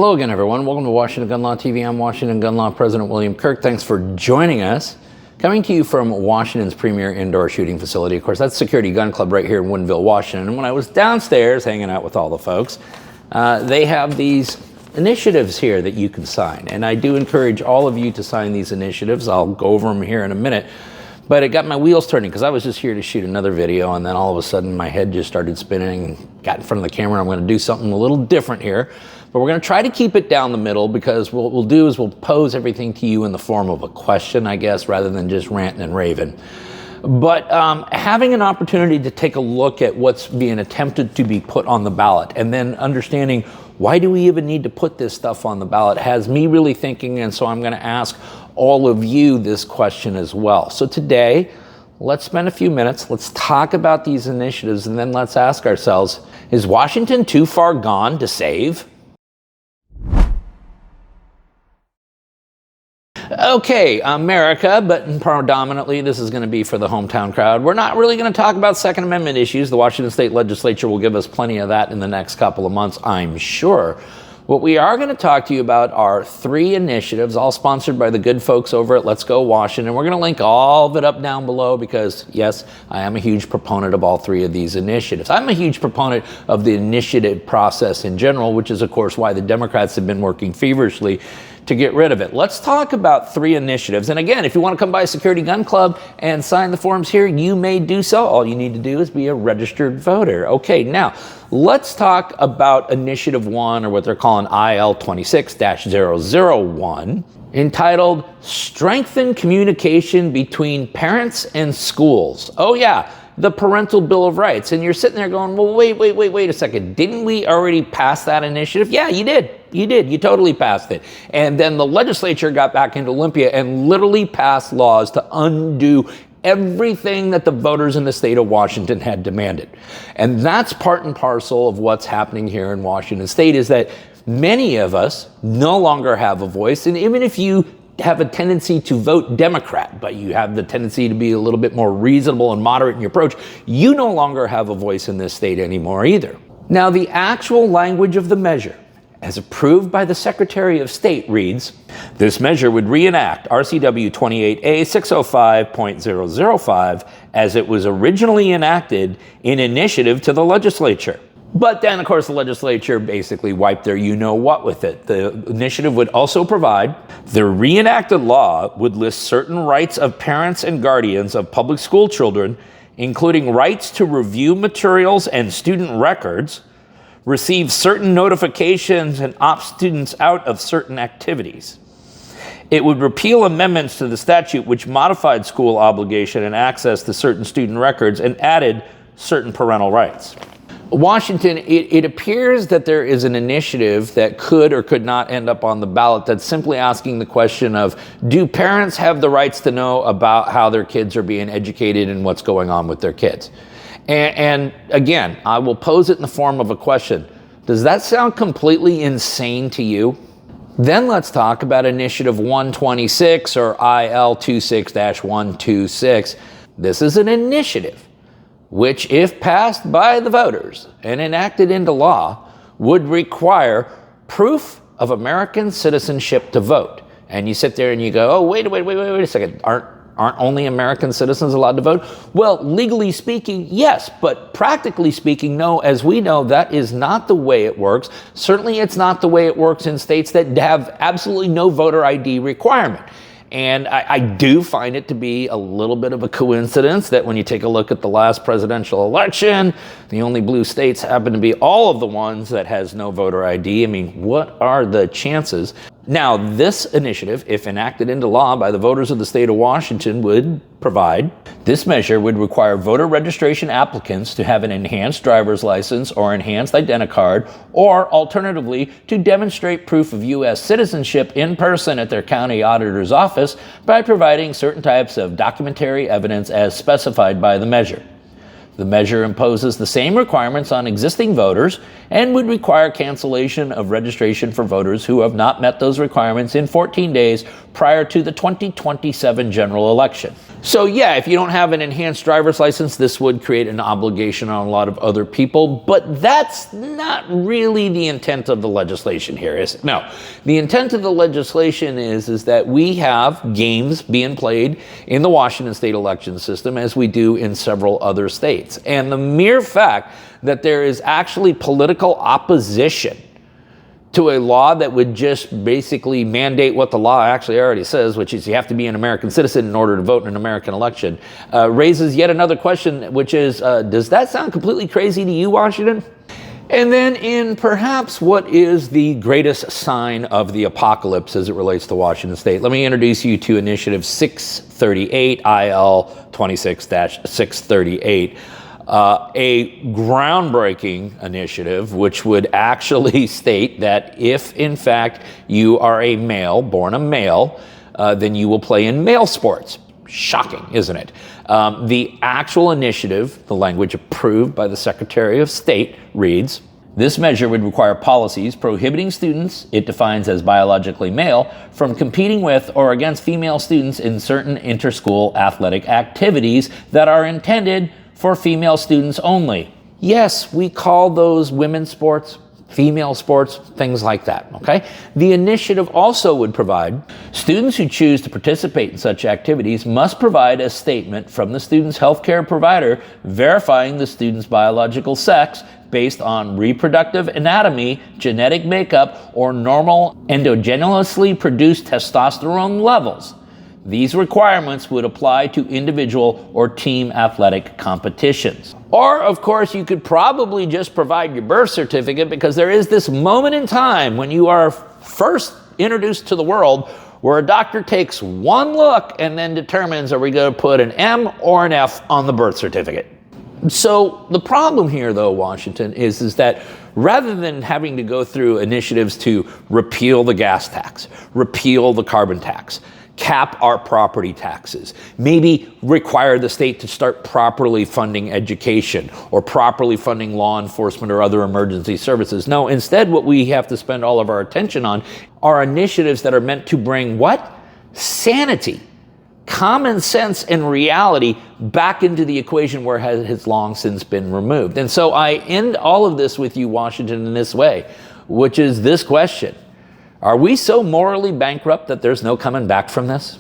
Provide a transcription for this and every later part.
Hello again, everyone. Welcome to Washington Gun Law TV. I'm Washington Gun Law President William Kirk. Thanks for joining us. Coming to you from Washington's premier indoor shooting facility. Of course, that's Security Gun Club right here in Woodinville, Washington. And when I was downstairs hanging out with all the folks, they have these initiatives here that you can sign. And I do encourage all of you to sign these initiatives. I'll go over them here in a minute. But it got my wheels turning because I was just here to shoot another video, and then all of a sudden my head just started spinning, got in front of the camera. I'm going to do something a little different here. But we're going to try to keep it down the middle, because what we'll do is we'll pose everything to you in the form of a question, I guess, rather than just ranting and raving. But having an opportunity to take a look at what's being attempted to be put on the ballot, and then understanding why do we even need to put this stuff on the ballot, has me really thinking. And so I'm going to ask all of you this question as well. So today, let's spend a few minutes, let's talk about these initiatives, and then let's ask ourselves, is Washington too far gone to save? Okay, America, but predominantly this is going to be for the hometown crowd. We're not really going to talk about Second Amendment issues. The Washington State Legislature will give us plenty of that in the next couple of months, I'm sure. What we are going to talk to you about are three initiatives, all sponsored by the good folks over at Let's Go Washington. We're going to link all of it up down below because, yes, I am a huge proponent of all three of these initiatives. I'm a huge proponent of the initiative process in general, which is, of course, why the Democrats have been working feverishly to get rid of it. Let's talk about three initiatives. And again, if you want to come by Security Gun Club and sign the forms here, you may do so. All you need to do is be a registered voter. Okay, now let's talk about Initiative 1, or what they're calling IL 26-001, entitled Strengthen Communication Between Parents and Schools. Oh yeah, the Parental Bill of Rights. And you're sitting there going, well, wait a second. Didn't we already pass that initiative? Yeah, you did. You did. You totally passed it. And then the legislature got back into Olympia and literally passed laws to undo everything that the voters in the state of Washington had demanded. And that's part and parcel of what's happening here in Washington State, is that many of us no longer have a voice. And even if you have a tendency to vote Democrat, but you have the tendency to be a little bit more reasonable and moderate in your approach, you no longer have a voice in this state anymore either. Now, the actual language of the measure, as approved by the Secretary of State, reads, this measure would reenact RCW 28A 605.005 as it was originally enacted in initiative to the legislature. But then, of course, the legislature basically wiped their you-know-what with it. The initiative would also provide the reenacted law would list certain rights of parents and guardians of public school children, including rights to review materials and student records, receive certain notifications, and opt students out of certain activities. It would repeal amendments to the statute which modified school obligation and access to certain student records and added certain parental rights. Washington, it appears that there is an initiative that could or could not end up on the ballot that's simply asking the question of, do parents have the rights to know about how their kids are being educated and what's going on with their kids? And again, I will pose it in the form of a question. Does that sound completely insane to you? Then let's talk about Initiative 126, or IL 26-126. This is an initiative which, if passed by the voters and enacted into law, would require proof of American citizenship to vote. And you sit there and you go, oh, wait a second. Aren't only American citizens allowed to vote? Well, legally speaking, yes, but practically speaking, no. As we know, that is not the way it works. Certainly, it's not the way it works in states that have absolutely no voter ID requirement. And I do find it to be a little bit of a coincidence that when you take a look at the last presidential election, the only blue states happen to be all of the ones that has no voter ID. I mean, what are the chances? Now, this initiative, if enacted into law by the voters of the state of Washington, would provide, this measure would require voter registration applicants to have an enhanced driver's license or enhanced identicard, or alternatively, to demonstrate proof of U.S. citizenship in person at their county auditor's office by providing certain types of documentary evidence as specified by the measure. The measure imposes the same requirements on existing voters and would require cancellation of registration for voters who have not met those requirements in 14 days prior to the 2027 general election. So yeah, if you don't have an enhanced driver's license, this would create an obligation on a lot of other people, but that's not really the intent of the legislation here, is it? No. The intent of the legislation is that we have games being played in the Washington state election system as we do in several other states. And the mere fact that there is actually political opposition to a law that would just basically mandate what the law actually already says, which is you have to be an American citizen in order to vote in an American election, raises yet another question, which is, does that sound completely crazy to you, Washington? And then in perhaps what is the greatest sign of the apocalypse as it relates to Washington state, let me introduce you to Initiative 638, IL 26-638. A groundbreaking initiative which would actually state that if, in fact, you are a male, born a male, then you will play in male sports. Shocking, isn't it? The actual initiative, the language approved by the Secretary of State, reads, this measure would require policies prohibiting students, it defines as biologically male, from competing with or against female students in certain interschool athletic activities that are intended for female students only. Yes, we call those women's sports, female sports, things like that, okay? The initiative also would provide students who choose to participate in such activities must provide a statement from the student's healthcare provider verifying the student's biological sex based on reproductive anatomy, genetic makeup, or normal endogenously produced testosterone levels. These requirements would apply to individual or team athletic competitions. Or, of course, you could probably just provide your birth certificate, because there is this moment in time when you are first introduced to the world where a doctor takes one look and then determines, are we going to put an M or an F on the birth certificate? So the problem here, though, Washington, is that rather than having to go through initiatives to repeal the gas tax, repeal the carbon tax, cap our property taxes, maybe require the state to start properly funding education or properly funding law enforcement or other emergency services. No, instead what we have to spend all of our attention on are initiatives that are meant to bring what? Sanity, common sense, and reality back into the equation where it has long since been removed. And so I end all of this with you, Washington, in this way, which is this question. Are we so morally bankrupt that there's no coming back from this?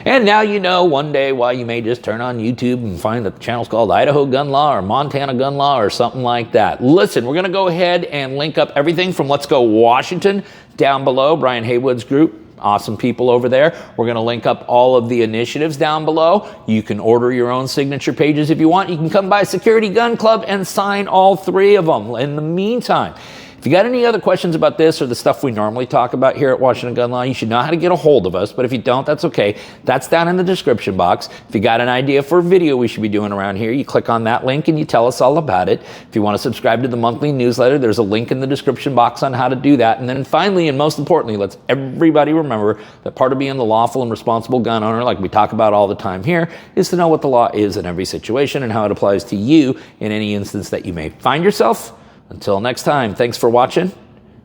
And now you know one day why you may just turn on YouTube and find that the channel's called Idaho Gun Law or Montana Gun Law or something like that. Listen, we're going to go ahead and link up everything from Let's Go Washington down below, Brian Haywood's group. Awesome people over there. We're going to link up all of the initiatives down below. You can order your own signature pages if you want. You can come by Security Gun Club and sign all 3 of them. In the meantime, if you got any other questions about this or the stuff we normally talk about here at Washington Gun Law, you should know how to get a hold of us. But if you don't, that's okay. That's down in the description box. If you got an idea for a video we should be doing around here, you click on that link and you tell us all about it. If you want to subscribe to the monthly newsletter, there's a link in the description box on how to do that. And then finally, and most importantly, let's everybody remember that part of being the lawful and responsible gun owner, like we talk about all the time here, is to know what the law is in every situation and how it applies to you in any instance that you may find yourself. Until next time, thanks for watching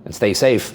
and stay safe.